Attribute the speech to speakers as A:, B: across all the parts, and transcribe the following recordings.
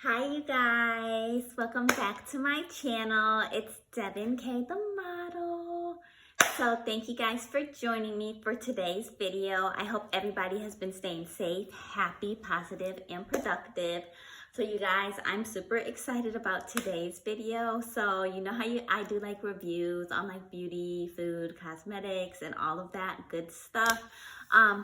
A: Hi you guys, welcome back to my channel. It's Devin K the model. So thank you guys for joining me for today's video. I hope everybody has been staying safe, happy, positive, and productive. So you guys, I'm super excited about today's video. So you know how I do like reviews on like beauty, food, cosmetics, and all of that good stuff.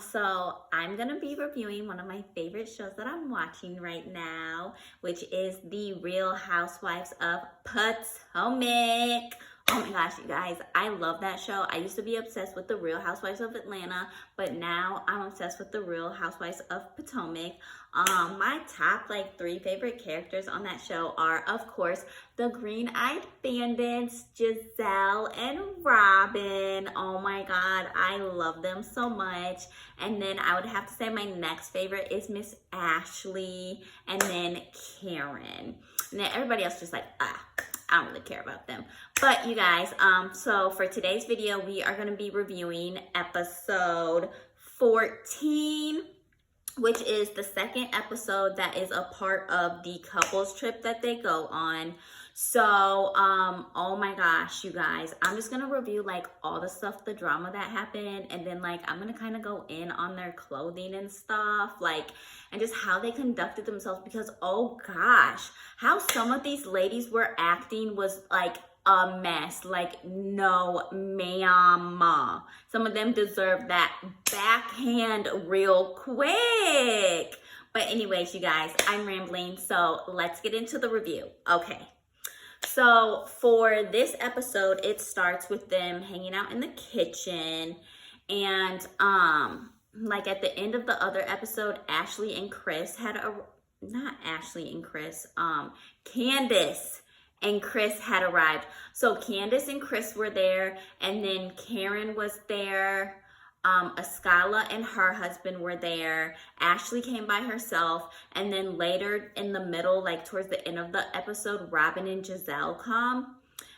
A: So I'm gonna be reviewing one of my favorite shows that I'm watching right now, which is the Real Housewives of Potomac. Oh my gosh, you guys, I love that show. I used to be obsessed with the Real Housewives of Atlanta, but now I'm obsessed with the Real Housewives of Potomac. My top like 3 favorite characters on that show are, of course, the green-eyed bandits, Giselle and Robin. Oh my God, I love them so much. And then I would have to say my next favorite is Miss Ashley, and then Karen. And then everybody else just like, I don't really care about them. But you guys, so for today's video, we are gonna be reviewing episode 14, which is the second episode that is a part of the couples trip that they go on. So, oh my gosh, you guys, I'm just gonna review like all the stuff, the drama that happened, and then like I'm gonna kind of go in on their clothing and stuff, like, and just how they conducted themselves, because oh gosh, how some of these ladies were acting was like a mess. Like, no ma'am. Some of them deserve that backhand real quick. But anyways, you guys, I'm rambling, so let's get into the review. Okay. So for this episode, it starts with them hanging out in the kitchen, and like at the end of the other episode, Ashley and Chris had Candace and Chris had arrived. So Candace and Chris were there, and then Karen was there. Escala and her husband were there. Ashley came by herself, and then later in the middle, like towards the end of the episode, Robin and Giselle come.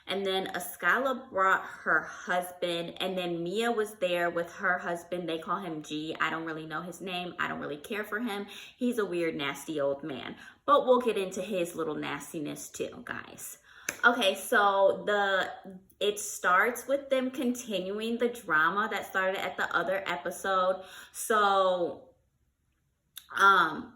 A: And then Escala brought her husband, and then Mia was there with her husband. They call him G. I don't really know his name. I don't really care for him. He's a weird, nasty old man. But we'll get into his little nastiness too, guys. Okay, so it starts with them continuing the drama that started at the other episode. So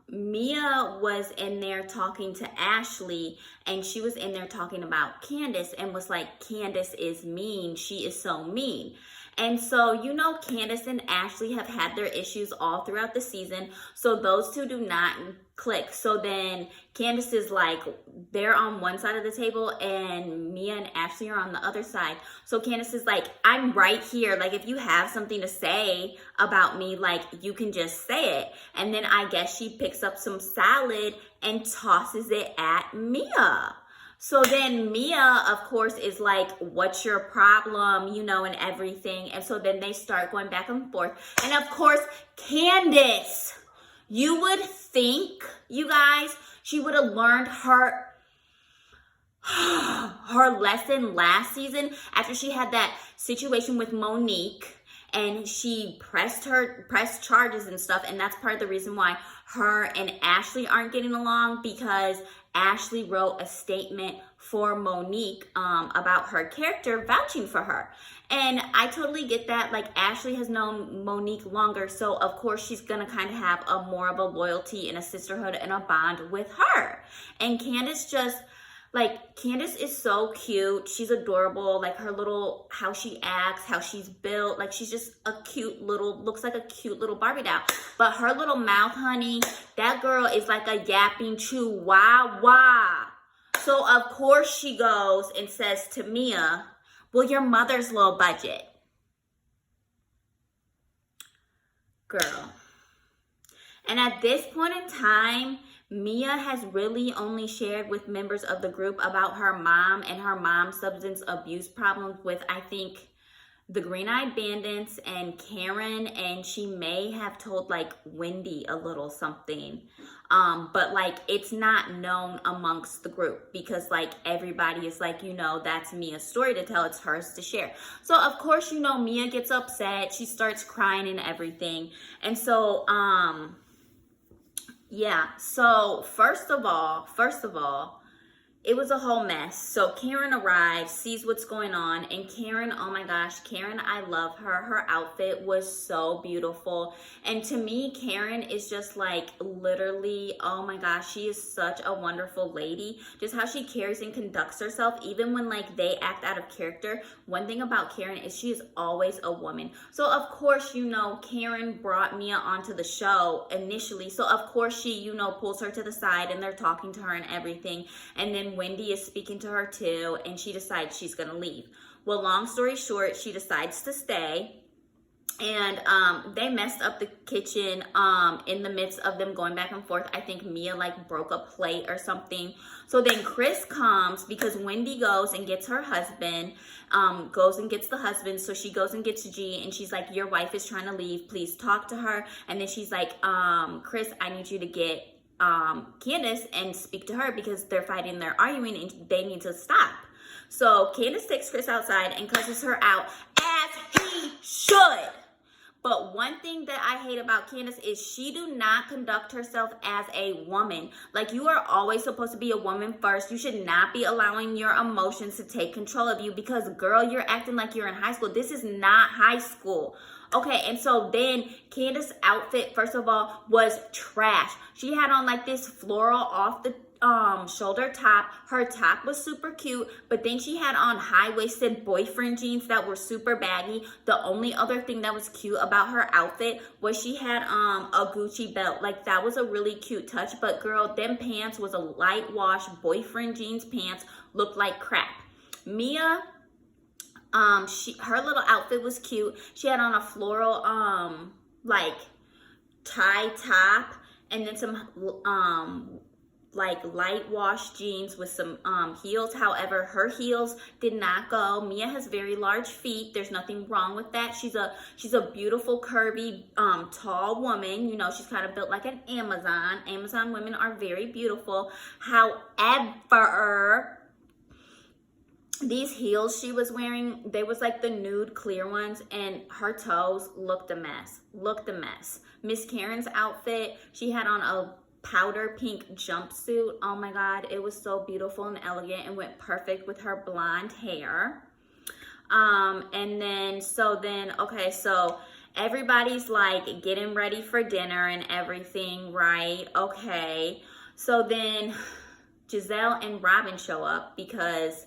A: Mia was in there talking to Ashley, and she was in there talking about Candace and was like, Candace is mean. She is so mean. And so, you know, Candace and Ashley have had their issues all throughout the season. So those two do not click. So then Candace is like, they're on one side of the table and Mia and Ashley are on the other side. So Candace is like, I'm right here. Like, if you have something to say about me, like, you can just say it. And then I guess she picks up some salad and tosses it at Mia. So then Mia, of course, is like, what's your problem, you know, and everything. And so then they start going back and forth. And of course, Candace, you would think, you guys, she would have learned her lesson last season after she had that situation with Monique. And she pressed charges and stuff. And that's part of the reason why her and Ashley aren't getting along, because Ashley wrote a statement for Monique about her character, vouching for her. And I totally get that. Like, Ashley has known Monique longer, so of course she's gonna kind of have a more of a loyalty and a sisterhood and a bond with her. And Candace just, like, Candace is so cute. She's adorable. Like, her little, how she acts, how she's built. Like, she's just a cute little, looks like a cute little Barbie doll. But her little mouth, honey, that girl is like a yapping chihuahua. So, of course, she goes and says to Mia, well, your mother's low budget. Girl. And at this point in time, Mia has really only shared with members of the group about her mom and her mom's substance abuse problems with, I think, the green-eyed bandits and Karen, and she may have told like Wendy a little something. But like, it's not known amongst the group, because like everybody is like, you know, that's Mia's story to tell. It's hers to share. So of course, you know, Mia gets upset. She starts crying and everything. And so, Yeah, so first of all, it was a whole mess. So Karen arrives, sees what's going on, and Karen, oh my gosh, Karen, I love her. Her outfit was so beautiful. And to me, Karen is just like literally, oh my gosh, she is such a wonderful lady. Just how she carries and conducts herself, even when like they act out of character. One thing about Karen is she is always a woman. So of course, you know, Karen brought Mia onto the show initially. So of course she, you know, pulls her to the side and they're talking to her and everything. And then Wendy is speaking to her too, and she decides she's gonna leave. Well, long story short, she decides to stay, and they messed up the kitchen in the midst of them going back and forth. I think Mia like broke a plate or something. So then Chris comes because Wendy goes and gets her husband, goes and gets the husband. So she goes and gets G, and she's like, your wife is trying to leave, please talk to her. And then she's like, Chris, I need you to get Candace and speak to her because they're fighting, they're arguing, and they need to stop. So Candace takes Chris outside and cusses her out as he should. But one thing that I hate about Candace is she do not conduct herself as a woman. Like, you are always supposed to be a woman first. You should not be allowing your emotions to take control of you because, girl, you're acting like you're in high school. This is not high school. Okay, and so then Candace's outfit, first of all, was trash. She had on like this floral off the shoulder top. Her top was super cute, but then she had on high-waisted boyfriend jeans that were super baggy. The only other thing that was cute about her outfit was she had a Gucci belt. Like, that was a really cute touch, but girl, them pants was a light wash boyfriend jeans pants, looked like crap. Mia, her little outfit was cute. She had on a floral like tie top, and then some like light wash jeans with some heels. However, her heels did not go. Mia has very large feet. There's nothing wrong with that. She's a beautiful, curvy, tall woman. You know, she's kind of built like an Amazon. Amazon women are very beautiful. However, these heels she was wearing, they was like the nude clear ones, and her toes looked a mess. Miss Karen's outfit, she had on a powder pink jumpsuit. Oh my God, it was so beautiful and elegant and went perfect with her blonde hair. And then, okay, so everybody's like getting ready for dinner and everything, right? Okay, so then Giselle and Robin show up because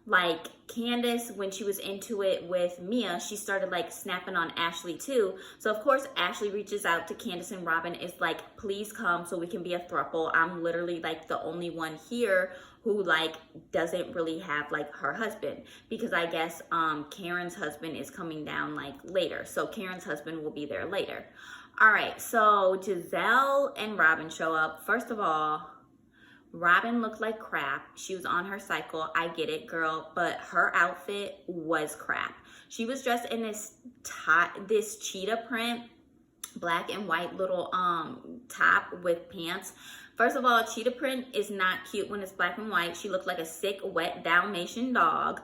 A: like Candace, when she was into it with Mia, she started like snapping on Ashley too. So of course Ashley reaches out to Candace and Robin, is like, please come so we can be a throuple. I'm literally like the only one here who like doesn't really have like her husband, because I guess Karen's husband is coming down like later. So Karen's husband will be there later. All right, so Giselle and Robin show up. First of all, Robin looked like crap. She was on her cycle. I get it, girl, but her outfit was crap. She was dressed in this cheetah print, black and white little top with pants. First of all, cheetah print is not cute when it's black and white. She looked like a sick, wet Dalmatian dog.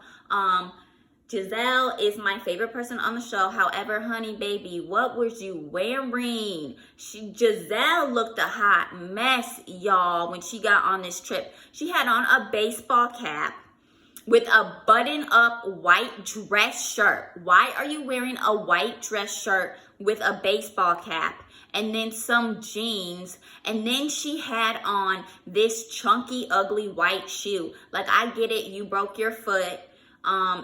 A: Giselle is my favorite person on the show. However, honey baby, what was you wearing? Giselle looked a hot mess, y'all, when she got on this trip. She had on a baseball cap with a button-up white dress shirt. Why are you wearing a white dress shirt with a baseball cap and then some jeans? And then she had on this chunky, ugly white shoe. Like, I get it, you broke your foot.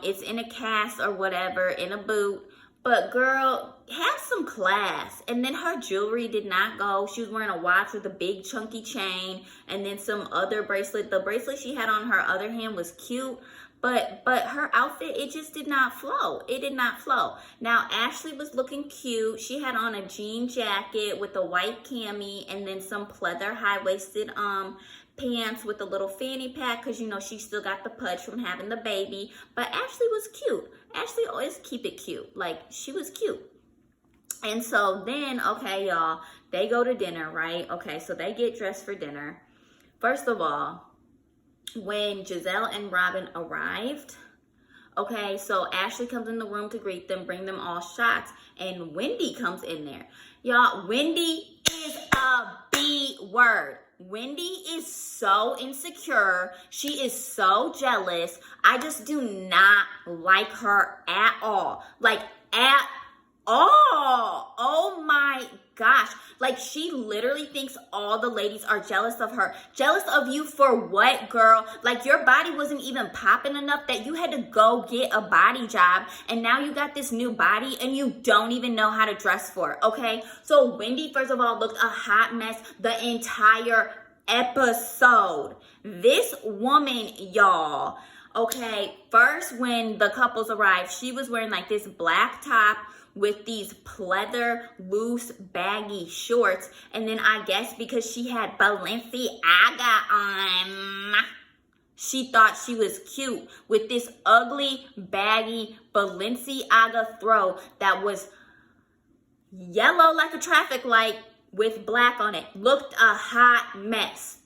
A: It's in a cast or whatever, in a boot. But girl, have some class. And then her jewelry did not go. She was wearing a watch with a big chunky chain and then some other bracelet. The bracelet she had on her other hand was cute, but her outfit, it just did not flow. It did not flow. Now, Ashley was looking cute. She had on a jean jacket with a white cami and then some pleather high-waisted pants with a little fanny pack, because you know she still got the pudge from having the baby. But Ashley was cute. Ashley always keep it cute. Like, she was cute. And so then, okay, y'all, they go to dinner, right? Okay, so they get dressed for dinner. First of all, when Giselle and Robin arrived, okay, so Ashley comes in the room to greet them, bring them all shots, and Wendy comes in there. Y'all, Wendy is a beast. word. Wendy is so insecure. She is so jealous. I just do not like her at all. Like, at all. Oh my gosh. Like, she literally thinks all the ladies are jealous of her. Jealous of you for what, girl? Like, your body wasn't even popping enough that you had to go get a body job, and now you got this new body and you don't even know how to dress for it, okay? So Wendy, first of all, looked a hot mess the entire episode. This woman, y'all, okay, first when the couples arrived, she was wearing like this black top with these pleather, loose, baggy shorts. And then I guess because she had Balenciaga on, she thought she was cute with this ugly, baggy Balenciaga throw that was yellow like a traffic light with black on it. Looked a hot mess.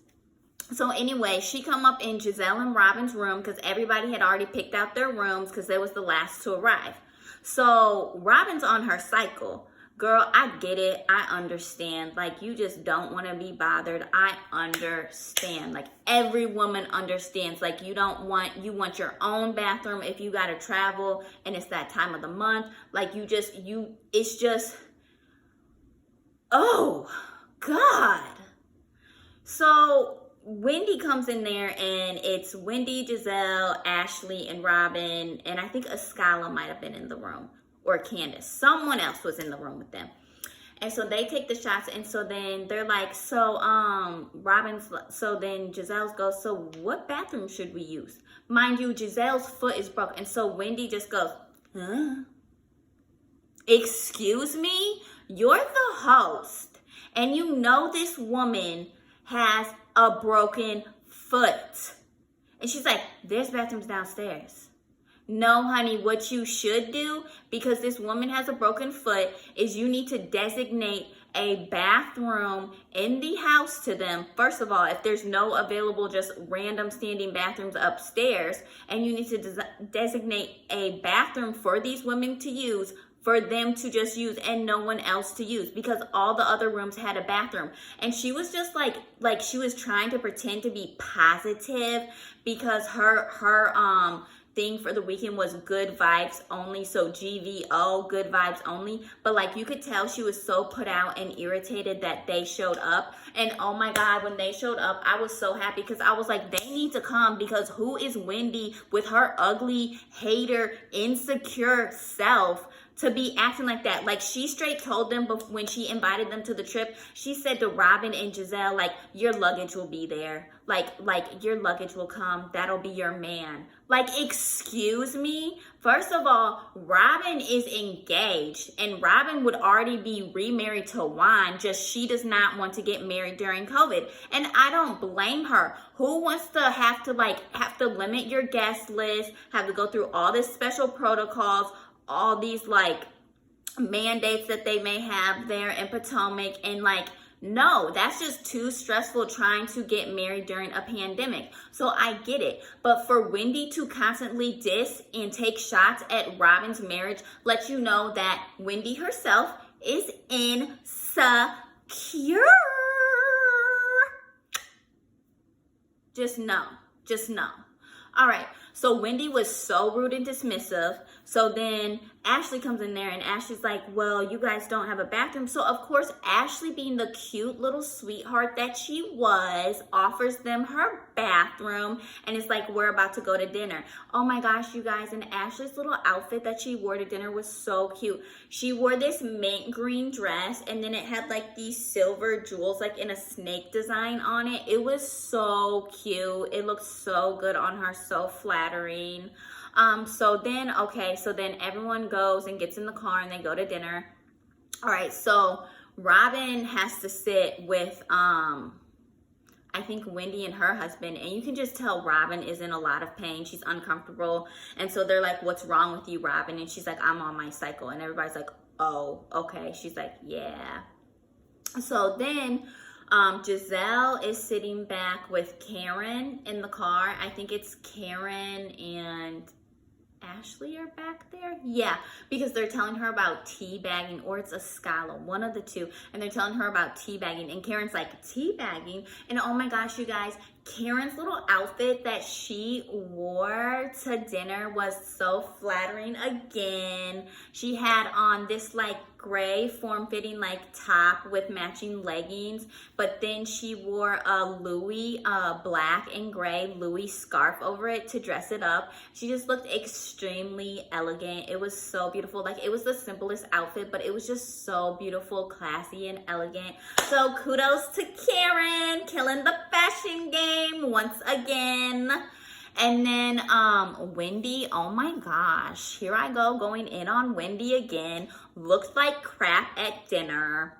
A: So anyway, she come up in Giselle and Robin's room because everybody had already picked out their rooms because they was the last to arrive. So Robin's on her cycle. Girl, I get it. I understand. Like, you just don't want to be bothered. I understand. Like, every woman understands. Like, you want your own bathroom if you got to travel and it's that time of the month. Like, it's just, oh, God. So Wendy comes in there, and it's Wendy, Giselle, Ashley, and Robin, and I think Escala might have been in the room, or Candace. Someone else was in the room with them. And so they take the shots, and so then they're like, so then Giselle's goes, so what bathroom should we use? Mind you, Giselle's foot is broke, and so Wendy just goes, huh? Excuse me? You're the host, and you know this woman has a broken foot. And she's like, there's bathrooms downstairs. No, honey, what you should do, because this woman has a broken foot, is you need to designate a bathroom in the house to them. First of all, if there's no available just random standing bathrooms upstairs, and you need to designate a bathroom for these women to use, for them to just use and no one else to use, because all the other rooms had a bathroom. And she was just like she was trying to pretend to be positive because her thing for the weekend was good vibes only, so GVO, good vibes only. But like, you could tell she was so put out and irritated that they showed up. And oh my God, when they showed up, I was so happy because I was like, they need to come, because who is Wendy with her ugly, hater, insecure self to be acting like that? Like, she straight told them when she invited them to the trip, she said to Robin and Giselle, like, your luggage will be there. Like your luggage will come. That'll be your man. Like, excuse me? First of all, Robin is engaged, and Robin would already be remarried to Juan, just she does not want to get married during COVID. And I don't blame her. Who wants to have to limit your guest list, have to go through all this special protocols, all these like mandates that they may have there in Potomac, and like, no, that's just too stressful trying to get married during a pandemic. So I get it. But for Wendy to constantly diss and take shots at Robin's marriage lets you know that Wendy herself is insecure. Just know. All right. So Wendy was so rude and dismissive. So then Ashley comes in there, and Ashley's like, well, you guys don't have a bathroom. So of course, Ashley, being the cute little sweetheart that she was, offers them her bathroom, and it's like, we're about to go to dinner. Oh my gosh, you guys, and Ashley's little outfit that she wore to dinner was so cute. She wore this mint green dress, and then it had like these silver jewels like in a snake design on it. It was so cute. It looked so good on her, so flattering. So then everyone goes and gets in the car, and they go to dinner. All right, so Robin has to sit with, I think Wendy and her husband, and you can just tell Robin is in a lot of pain. She's uncomfortable. And so they're like, what's wrong with you, Robin? And she's like, I'm on my cycle. And everybody's like, oh, okay. She's like, yeah. So then Giselle is sitting back with Karen in the car. I think it's Karen and Ashley are back there. Yeah, because they're telling her about teabagging, or it's a Scala, one of the two. And they're telling her about teabagging. And Karen's like, teabagging? And oh my gosh, you guys, Karen's little outfit that she wore to dinner was so flattering again. She had on this like gray form-fitting like top with matching leggings, but then she wore a Louis black and gray Louis scarf over it to dress it up. She just looked extremely elegant. It was so beautiful. Like, it was the simplest outfit, but it was just so beautiful, classy, and elegant. So kudos to Karen, killing the fashion game once again. And then Wendy, oh my gosh, here I go going in on Wendy again. Looked like crap at dinner.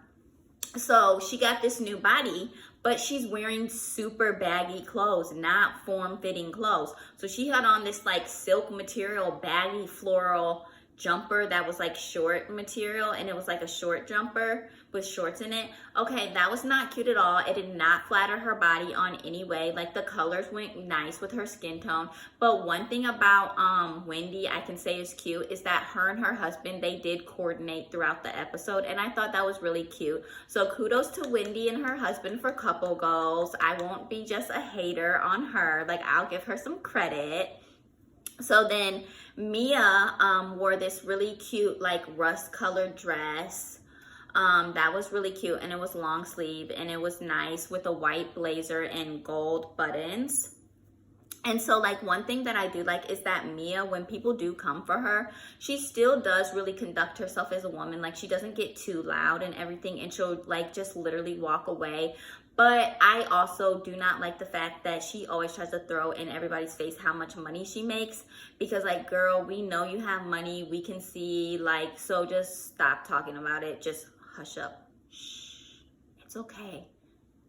A: So she got this new body, but she's wearing super baggy clothes, not form-fitting clothes. So she had on this like silk material, baggy floral jumper that was like short material, and it was like a short jumper with shorts in it. Okay, that was not cute at all. It did not flatter her body on any way. Like, the colors went nice with her skin tone. But one thing about Wendy I can say is cute is that her and her husband, they did coordinate throughout the episode, and I thought that was really cute. So kudos to Wendy and her husband for couple goals. I won't be just a hater on her. Like, I'll give her some credit. So then Mia wore this really cute like rust colored dress. That was really cute, and it was long sleeve, and it was nice with a white blazer and gold buttons. And so like one thing that I do like is that Mia, when people do come for her, she still does really conduct herself as a woman. Like, she doesn't get too loud and everything, and she'll like just literally walk away. But I also do not like the fact that she always tries to throw in everybody's face how much money she makes. Because like, girl, we know you have money. We can see, like, so just stop talking about it. Just hush up. Shh. It's okay.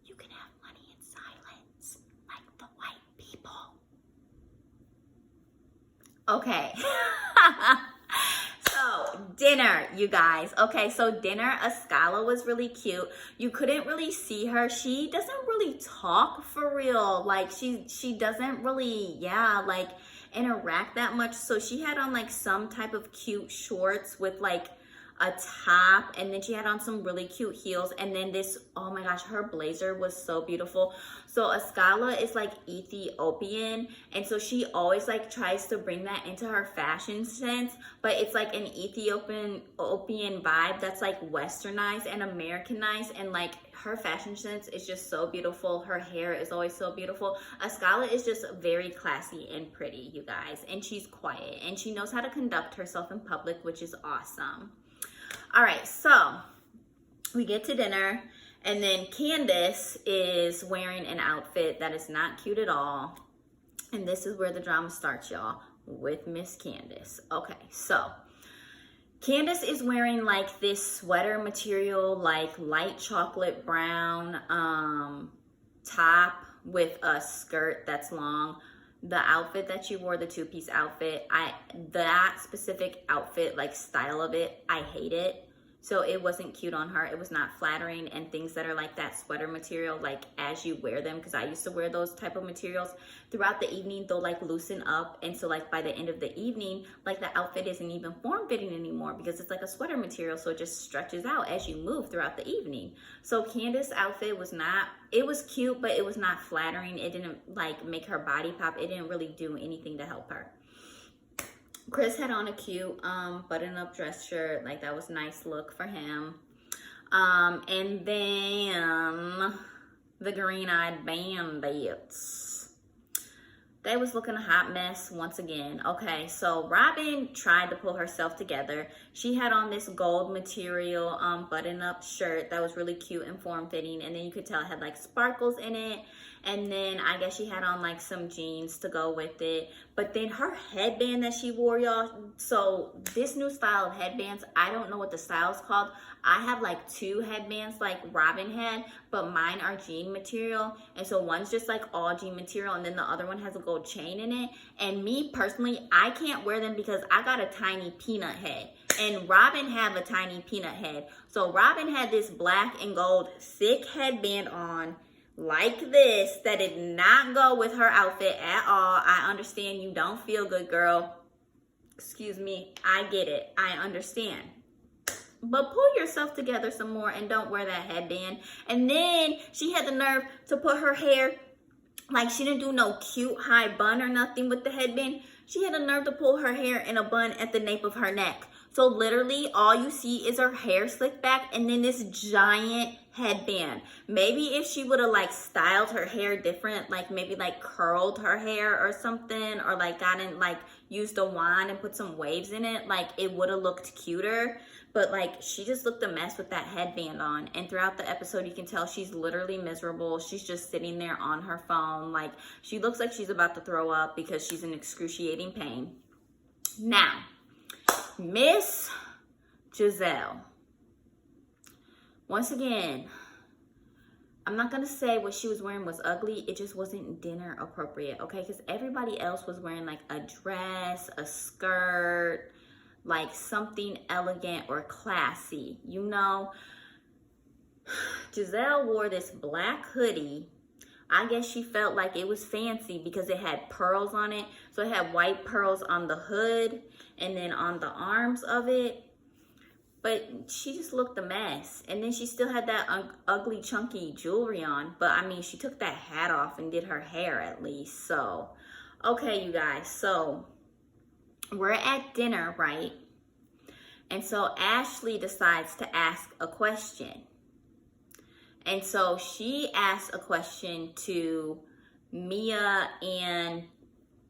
A: You can have money in silence, like the white people. Okay. So dinner, you guys. Okay, so dinner, Ascala was really cute. You couldn't really see her. She doesn't really talk for real. Like, she doesn't really, yeah, like interact that much. So she had on like some type of cute shorts with like a top, and then she had on some really cute heels, and then this, oh my gosh, her blazer was so beautiful. So Ascala is like Ethiopian, and so she always like tries to bring that into her fashion sense, but it's like an Ethiopian vibe that's like westernized and Americanized, and like her fashion sense is just so beautiful. Her hair is always so beautiful. Ascala is just very classy and pretty, you guys, and she's quiet, and she knows how to conduct herself in public, which is awesome. All right, so we get to dinner, and then Candace is wearing an outfit that is not cute at all. And this is where the drama starts, y'all, with Miss Candace. Okay, so Candace is wearing like this sweater material, like light chocolate brown top with a skirt that's long. The outfit that she wore, the two-piece outfit, that specific outfit, like style of it, I hate it. So it wasn't cute on her. It was not flattering, and things that are like that sweater material, like as you wear them, because I used to wear those type of materials throughout the evening, they'll like loosen up. And so like by the end of the evening, like the outfit isn't even form-fitting anymore because it's like a sweater material. So it just stretches out as you move throughout the evening. So Candace's outfit was not, it was cute, but it was not flattering. It didn't like make her body pop. It didn't really do anything to help her. Chris had on a cute button-up dress shirt. Like, that was a nice look for him. And then the green-eyed bandits. They was looking a hot mess once again. Okay, so Robin tried to pull herself together. She had on this gold material button-up shirt that was really cute and form-fitting. And then you could tell it had like sparkles in it. And then I guess she had on like some jeans to go with it. But then her headband that she wore, y'all. So this new style of headbands, I don't know what the style is called. I have like two headbands like Robin had, but mine are jean material. And so one's just like all jean material, and then the other one has a gold chain in it. And me personally, I can't wear them because I got a tiny peanut head. And Robin have a tiny peanut head. So Robin had this black and gold thick headband on like this that did not go with her outfit at all. I understand you don't feel good, girl. excuse me, I get it. I understand. But pull yourself together some more and don't wear that headband. And then she had the nerve to put her hair, like she didn't do no cute high bun or nothing with the headband. She had the nerve to pull her hair in a bun at the nape of her neck. So literally all you see is her hair slicked back and then this giant headband. Maybe if she would have like styled her hair different, like maybe like curled her hair or something, or like gotten like used a wand and put some waves in it, like it would have looked cuter. But like she just looked a mess with that headband on. And throughout the episode you can tell she's literally miserable. She's just sitting there on her phone. Like she looks like she's about to throw up because she's in excruciating pain. Now, Miss Giselle. Once again, I'm not going to say what she was wearing was ugly. It just wasn't dinner appropriate, okay? Because everybody else was wearing like a dress, a skirt, like something elegant or classy, you know. Giselle wore this black hoodie. I guess she felt like it was fancy because it had pearls on it. So it had white pearls on the hood and then on the arms of it. But she just looked a mess. And then she still had that ugly chunky jewelry on. But I mean, she took that hat off and did her hair at least. So, okay, you guys. So we're at dinner, right? And so Ashley decides to ask a question. And so she asked a question to Mia and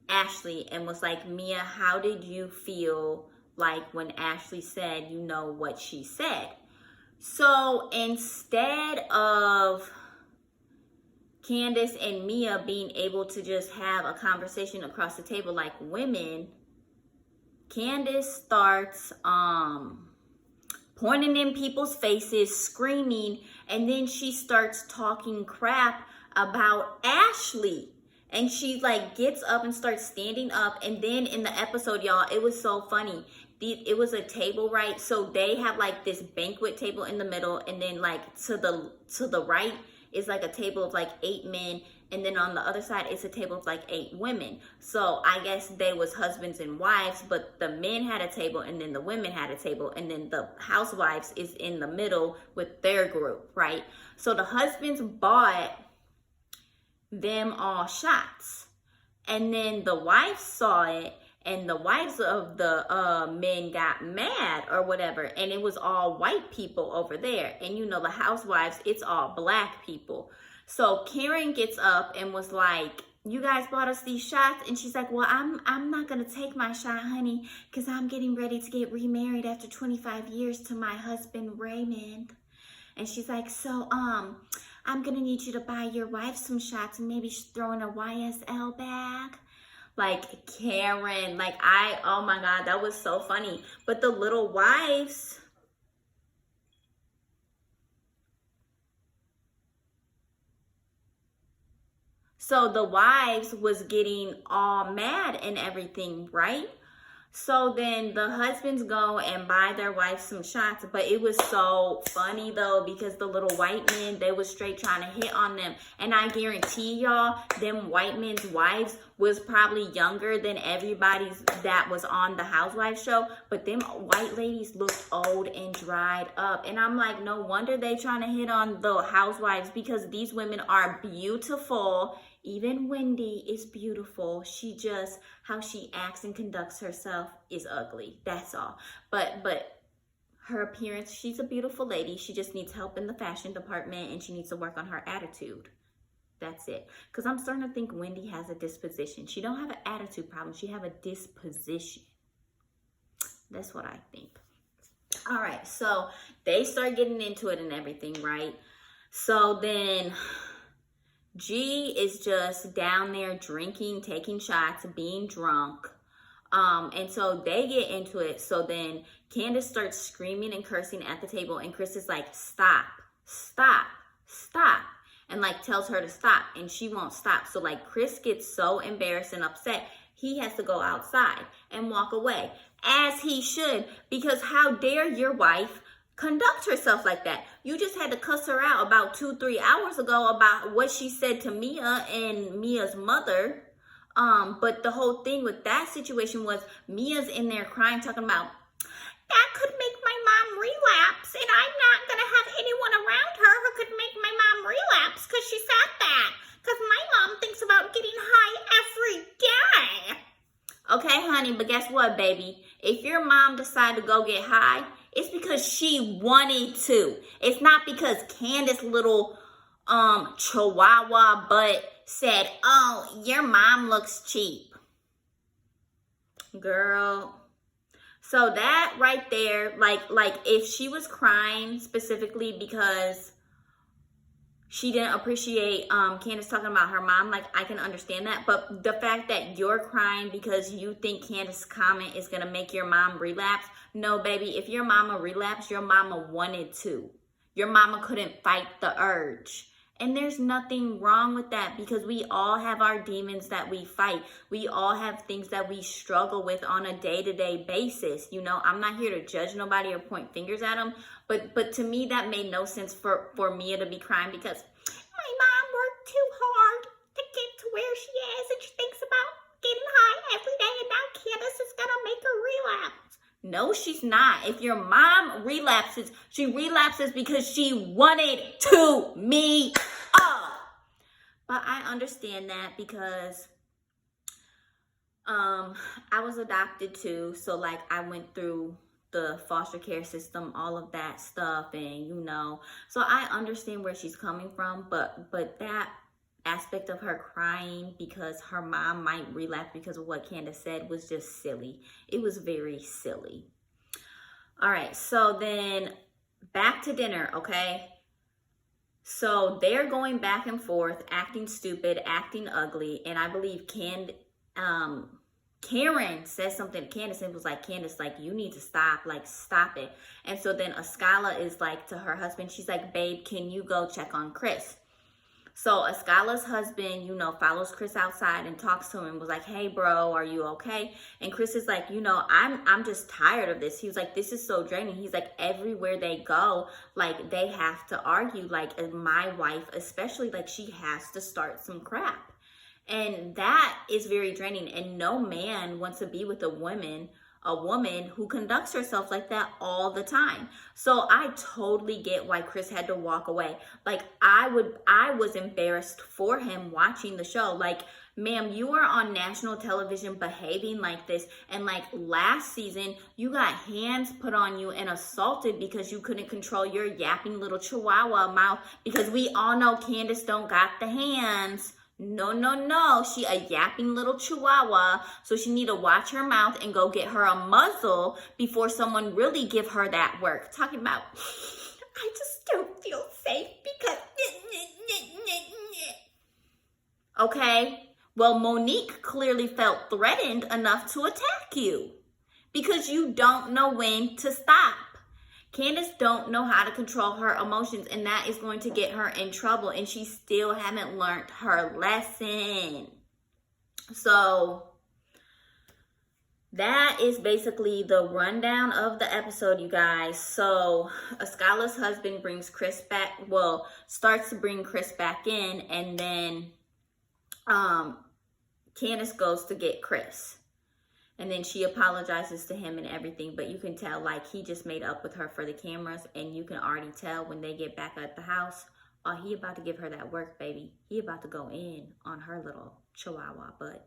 A: Ashley and was like, Mia, how did you feel like when Ashley said, you know, what she said? So instead of Candace and Mia being able to just have a conversation across the table like women, Candace starts pointing in people's faces, screaming, and then she starts talking crap about Ashley. And she like gets up and starts standing up. And then in the episode, y'all, it was so funny. It was a table, right? So they have like this banquet table in the middle, and then like to the right is like a table of like 8 men, and then on the other side it's a table of like 8 women. So I guess they was husbands and wives, but the men had a table and then the women had a table, and then the housewives is in the middle with their group, right? So the husbands bought them all shots, and then the wives saw it, and the wives of the men got mad or whatever, and it was all white people over there. And you know, the housewives, it's all black people. So Karen gets up and was like, you guys bought us these shots? And she's like, well, I'm not gonna take my shot, honey, because I'm getting ready to get remarried after 25 years to my husband, Raymond. And she's like, so I'm gonna need you to buy your wife some shots and maybe throw in a YSL bag. Like Karen, like oh my God, that was so funny. But the little wives, so the wives was getting all mad and everything, right? So then the husbands go and buy their wives some shots. But it was so funny though, because the little white men, they was straight trying to hit on them. And I guarantee y'all, them white men's wives was probably younger than everybody's that was on the Housewives show. But them white ladies looked old and dried up. And I'm like, no wonder they trying to hit on the housewives, because these women are beautiful. Even Wendy is beautiful. She just, how she acts and conducts herself is ugly. That's all. But her appearance, she's a beautiful lady. She just needs help in the fashion department, and she needs to work on her attitude. That's it. Because I'm starting to think Wendy has a disposition. She don't have an attitude problem. She have a disposition. That's what I think. All right. So they start getting into it and everything, right? So then G is just down there drinking, taking shots, being drunk. And so they get into it. So then Candace starts screaming and cursing at the table, and Chris is like, stop, stop, stop. And like tells her to stop, and she won't stop. So like Chris gets so embarrassed and upset, he has to go outside and walk away, as he should, because how dare your wife conduct herself like that? You just had to cuss her out about 2-3 hours ago about what she said to Mia and Mia's mother. But the whole thing with that situation was Mia's in there crying, talking about, that could make my mom relapse, and I'm not going to have anyone around her who could make my mom relapse because she said that. Because my mom thinks about getting high every day. Okay, honey, but guess what, baby? If your mom decided to go get high, it's because she wanted to. It's not because Candace little chihuahua butt said, oh, your mom looks cheap. Girl. So that right there, like if she was crying specifically because she didn't appreciate Candace talking about her mom, like I can understand that. But the fact that you're crying because you think Candace's comment is going to make your mom relapse, no, baby. If your mama relapsed, your mama wanted to. Your mama couldn't fight the urge. And there's nothing wrong with that because we all have our demons that we fight. We all have things that we struggle with on a day-to-day basis. You know, I'm not here to judge nobody or point fingers at them. But to me, that made no sense for Mia to be crying because my mom worked too hard to get to where she is. And she thinks about getting high every day. And now Candace is going to make her relapse. No, she's not. If your mom relapses, she relapses because she wanted to me up. But I understand that because I was adopted too. So like I went through the foster care system, all of that stuff, and you know, so I understand where she's coming from, but that aspect of her crying because her mom might relapse because of what Candace said was just silly. It was very silly. All right, so then back to dinner, okay? So they're going back and forth, acting stupid, acting ugly, and I believe Karen says something to Candace and was like, Candace, like, you need to stop, like, stop it. And so then Ascala is like to her husband, she's like, babe, can you go check on Chris? So Ascala's husband, you know, follows Chris outside and talks to him and was like, hey, bro, are you okay? And Chris is like, you know, I'm just tired of this. He was like, this is so draining. He's like, everywhere they go, like, they have to argue. Like, my wife, especially, like, she has to start some crap. And that is very draining. And no man wants to be with a woman who conducts herself like that all the time. So I totally get why Chris had to walk away. Like I was embarrassed for him watching the show. Like, ma'am, you are on national television behaving like this. And like last season, you got hands put on you and assaulted because you couldn't control your yapping little chihuahua mouth, because we all know Candace don't got the hands. No. She a yapping little chihuahua, so she need to watch her mouth and go get her a muzzle before someone really give her that work. Talking about, I just don't feel safe because... Okay, well, Monique clearly felt threatened enough to attack you because you don't know when to stop. Candace don't know how to control her emotions, and that is going to get her in trouble, and she still haven't learned her lesson. So that is basically the rundown of the episode, you guys. So Ascala's husband brings Chris back, well, starts to bring Chris back in, and then Candace goes to get Chris. And then she apologizes to him and everything. But you can tell, like, he just made up with her for the cameras. And you can already tell when they get back at the house, oh, he about to give her that work, baby. He about to go in on her little chihuahua butt.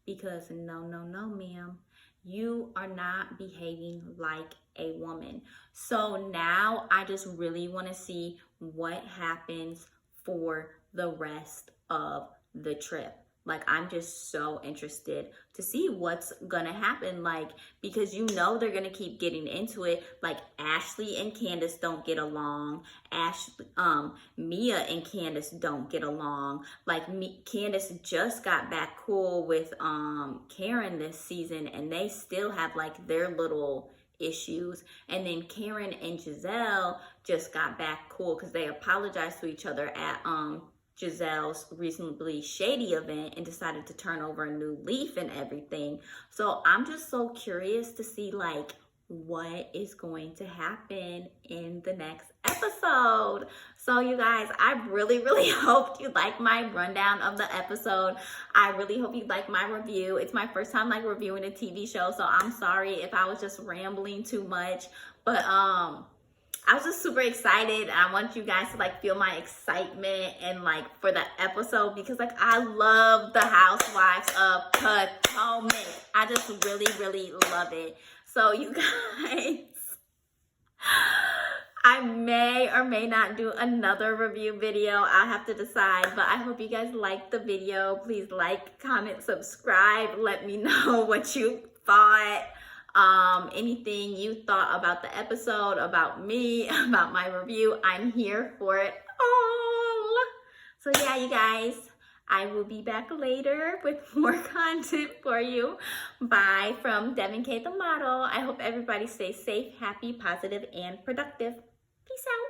A: Because no, ma'am. You are not behaving like a woman. So now I just really want to see what happens for the rest of the trip. Like, I'm just so interested to see what's gonna happen, like, because you know they're gonna keep getting into it. Like, Ashley and Candace don't get along. Mia and Candace don't get along. Like, Candace just got back cool with Karen this season, and they still have, like, their little issues. And then Karen and Giselle just got back cool because they apologized to each other at Giselle's recently shady event and decided to turn over a new leaf and everything. So I'm just so curious to see, like, what is going to happen in the next episode. episode. So you guys, I really hope you like my rundown of the episode. I really hope you like my review. It's my first time like reviewing a TV show, so I'm sorry if I was just rambling too much. But I was just super excited. I want you guys to like feel my excitement and like for the episode, because like I love the Housewives of Potomac. I just really love it. So you guys, I may or may not do another review video. I'll have to decide, but I hope you guys liked the video. Please like, comment, subscribe. Let me know what you thought. Anything you thought about the episode, about me, about my review, I'm here for it all. So yeah, you guys, I will be back later with more content for you. Bye from Devin K the model. I hope everybody stays safe, happy, positive, and productive. Peace out.